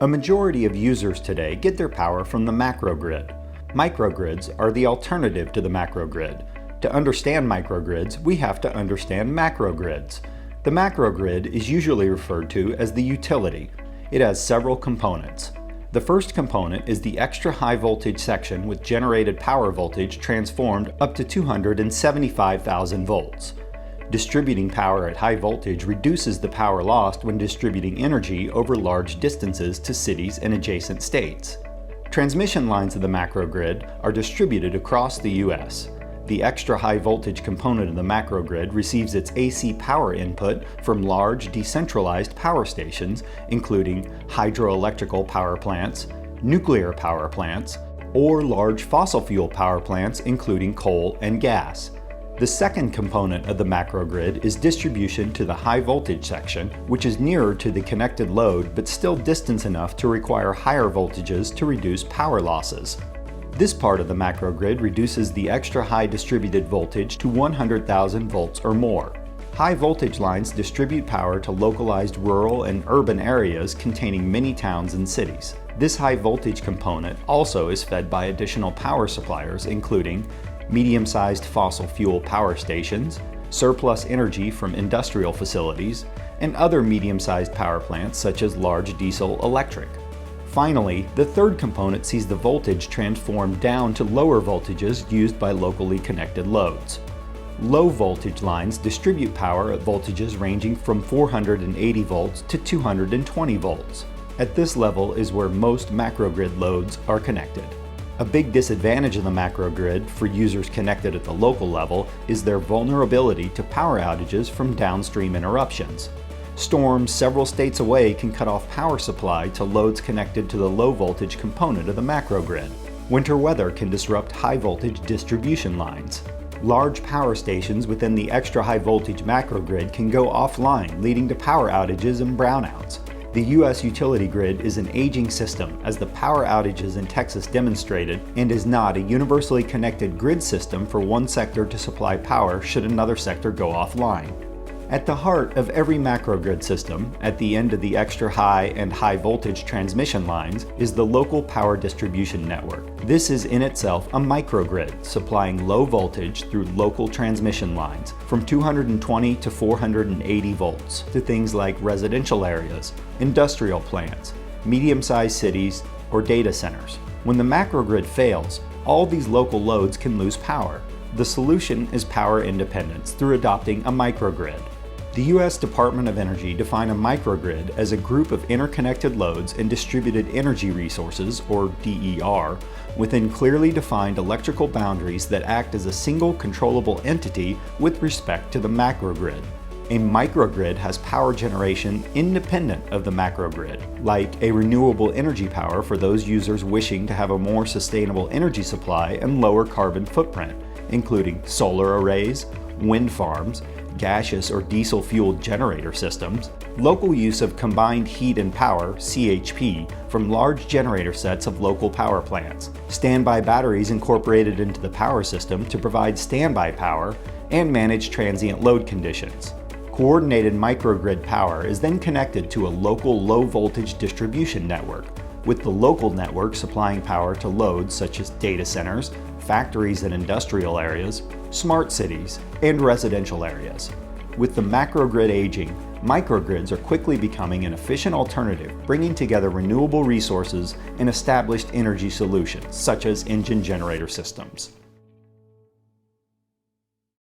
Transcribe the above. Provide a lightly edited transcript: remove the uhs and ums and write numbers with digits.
A majority of users today get their power from the macrogrid. Microgrids are the alternative to the macrogrid. To understand microgrids, we have to understand macrogrids. The macrogrid is usually referred to as the utility. It has several components. The first component is the extra high voltage section with generated power voltage transformed up to 275,000 volts. Distributing power at high voltage reduces the power lost when distributing energy over large distances to cities and adjacent states. Transmission lines of the macrogrid are distributed across the U.S. The extra high voltage component of the macrogrid receives its AC power input from large decentralized power stations, including hydroelectrical power plants, nuclear power plants, or large fossil fuel power plants including coal and gas. The second component of the macrogrid is distribution to the high voltage section, which is nearer to the connected load but still distant enough to require higher voltages to reduce power losses. This part of the macrogrid reduces the extra high distributed voltage to 100,000 volts or more. High voltage lines distribute power to localized rural and urban areas containing many towns and cities. This high voltage component also is fed by additional power suppliers including medium-sized fossil fuel power stations, surplus energy from industrial facilities, and other medium-sized power plants such as large diesel electric. Finally, the third component sees the voltage transformed down to lower voltages used by locally connected loads. Low voltage lines distribute power at voltages ranging from 480 volts to 220 volts. At this level is where most macrogrid loads are connected. A big disadvantage of the macrogrid for users connected at the local level is their vulnerability to power outages from downstream interruptions. Storms several states away can cut off power supply to loads connected to the low voltage component of the macrogrid. Winter weather can disrupt high voltage distribution lines. Large power stations within the extra high voltage macrogrid can go offline, leading to power outages and brownouts. The U.S. utility grid is an aging system, as the power outages in Texas demonstrated, and is not a universally connected grid system for one sector to supply power should another sector go offline. At the heart of every macrogrid system, at the end of the extra high and high voltage transmission lines, is the local power distribution network. This is in itself a microgrid, supplying low voltage through local transmission lines from 220 to 480 volts to things like residential areas, industrial plants, medium-sized cities, or data centers. When the macrogrid fails, all these local loads can lose power. The solution is power independence through adopting a microgrid. The U.S. Department of Energy defined a microgrid as a group of interconnected loads and distributed energy resources, or DER, within clearly defined electrical boundaries that act as a single controllable entity with respect to the macrogrid. A microgrid has power generation independent of the macrogrid, like a renewable energy power for those users wishing to have a more sustainable energy supply and lower carbon footprint, including solar arrays, wind farms, gaseous or diesel-fueled generator systems, local use of combined heat and power (CHP) from large generator sets of local power plants, standby batteries incorporated into the power system to provide standby power, and manage transient load conditions. Coordinated microgrid power is then connected to a local low-voltage distribution network, with the local network supplying power to loads such as data centers, factories and industrial areas, smart cities, and residential areas. With the macrogrid aging, microgrids are quickly becoming an efficient alternative, bringing together renewable resources and established energy solutions, such as engine generator systems.